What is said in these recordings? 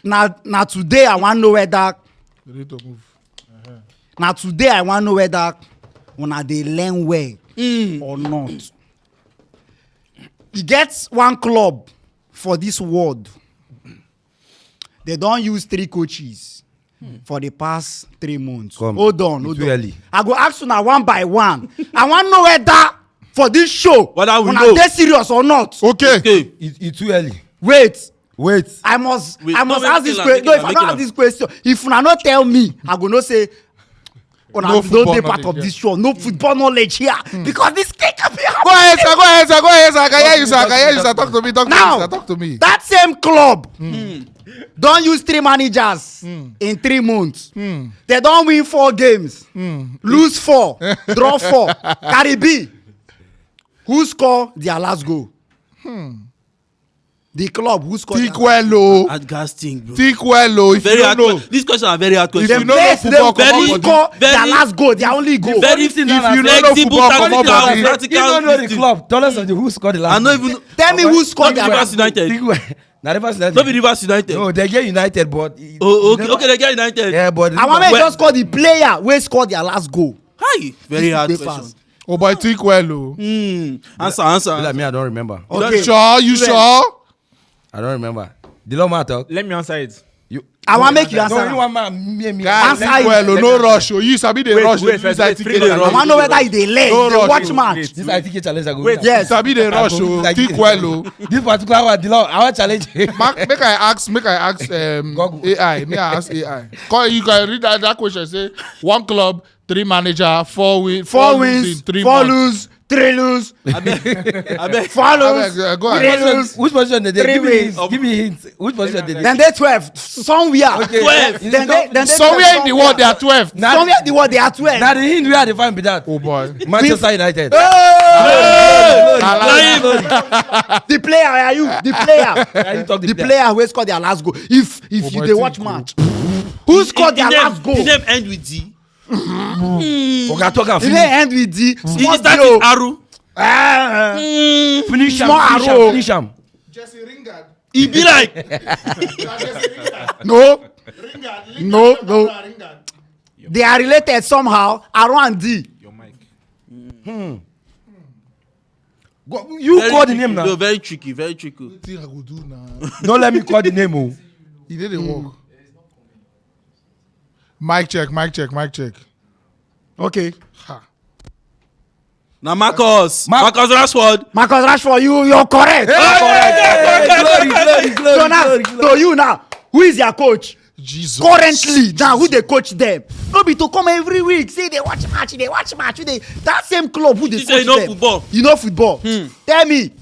Now today I want to know whether. Ready to move. Now today I want to know whether una dey learn well or not. E get one club for this world. They don't use 3 coaches for the past 3 months. Hold on. Early. I go ask you now one by one. I want to know whether for this show, whether we una know dey serious or not. Okay. It's too early. Wait. I must ask this question. No, if I don't ask this question, if una not tell me, I go no say. No Don't be part of this show. No football knowledge here because this cake can be Go ahead, sir. I can hear you, sir. Talk to me. Talk to me. That same club don't use 3 managers in 3 months. They don't win 4 games, lose 4, draw 4. Caribbean, who score their last goal? The club who scored. Think well, at gas thing, bro. Think well, if Very you hard. don't know. This question are very hard If question. you don't know football, They score their last goal, their only goal. Very if you don't know football, come on, practical. You don't know the club. Tell us who scored the last. I know even. Tell me who scored their Rivers last goal. United. Rivers United. No be Rivers United. No, they get United, but. Okay, they get United. Yeah, but. I want to just call the player who scored their last goal. Hi. Very hard They question. pass. Oh boy, think well. Answer. Like me, I don't remember. Okay. You sure? I don't remember. The long man talk. Let me answer it. I want to make you answer. No, you want me. Guys, Answer think it. well. No rush. You sabi the rush. wait, Use first, ITK wait, dey I rush. want to know whether they lay. No They rush. watch match. This ITK challenge I go. Wait, Yes. Sabi the rush. Think well. This particular one, the law, I want challenge. Make I ask Google. AI. May I ask AI? Cause you can read that question. Say 1 club, 3 manager, 4 wins, 4 wins, 4 lose, 3 lose. I bet. 4 lose, Go ahead. 3 lose. Which position did they? 3 Give me wins. hints. Give me hints. Which position did they? Then they 12 somewhere. Okay. 12. Then they Somewhere in the world they are 12. Somewhere in the world they are 12. Now the hint where they find be that. Oh boy. Manchester United. The player are you? The player. You talk The player who scored their last goal. If boy, you they watch think match, who scored their last goal? Did them end with D? Okay, talk and Did finish. they end with the small Is that zero? with Aru? Finish him. Small Finish him. arrow. Finish him. Jesse Lingard. He be like. No. No. They are related somehow. Aaron and D. You call the name No, now. very tricky. Very tricky. What thing I go do now? Don't let me call the name. Oh. He didn't work. Mic check. Okay. Now Marcus Rashford. Marcus Rashford, you're correct. So now, to you now, who is your coach? Jesus. Currently, now who they coach them? No be to come every week. Say they watch match. That same club who they You coach say you know them. football. You know football. Tell me.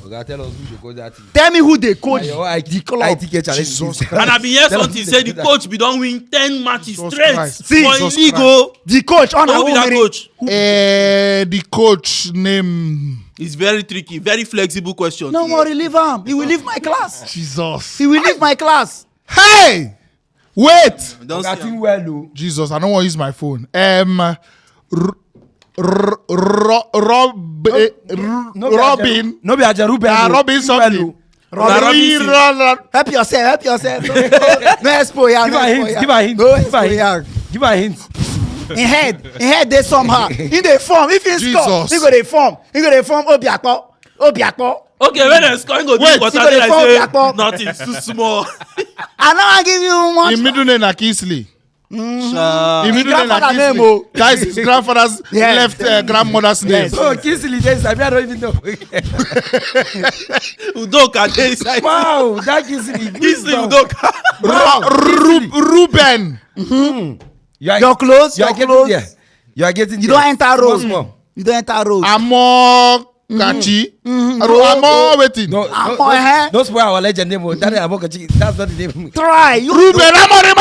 Okay, tell us who they call that. Tell me who they coach. Your The club. ITK challenge. Jesus And I be here Tell us something who say they the do coach be don win 10 matches Jesus straight Christ. See, for Jesus him league o. The coach on Who be that coach? The coach name. It's very tricky, very flexible question. No worry, leave him. He will leave my class. Jesus. He will leave my class. Hey! Wait! Don't I see think am. well, oh. Jesus, I don't want to use my phone. Robin. No be Aja Ruben. Robin something. Help yourself. No expo here. Give her hints. No Give her expo hints. here. Give her hints. In head they somehow. In the form, if he score, Jesus. he go the form. Obiakpo. Okay, when they score, go Wait, do what you I go dey fall say. back up. Nothing, it's too small. I know I give you much. The middle name na Kingsley. Sha. The middle name na grandfather name, Kingsley. oh. That is his grandfather's Yes. left grandmother's name. Yes. Oh, Kingsley, yes, I don't even know. Udoka dey inside. Wow, that Kingsley. Kingsley Udoka. Ruben. You're close. You are You're getting close. there. You are getting You there. don't enter road. Small. You don't enter road. Amo Kachi. Amo waiting. No, don't spoil our legend name. Oh. That is Amokachi. That's not the name. Try. You Ruben Amorim.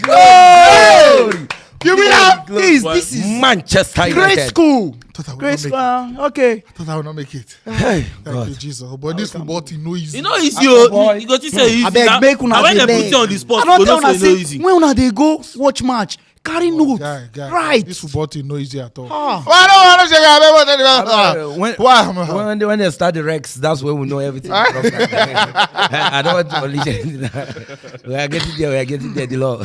Glory. You mean that? this is Manchester United. great school. Thought I would Great not make school. Okay. Thought I would not make it. Hey, Thank God. you, Jesus. But this football thing no easy. You know easy boy. o. You go think say easy. Abeg make una And when dey they put learn. you on the spot, I you don go tell know una say e no say easy. when una dey go watch match, Carry note. Guy, Right. This football team no easy at all. Ah. Why When they start the Rex, that's when we know everything. I don't want to believe it. We are getting there. The law.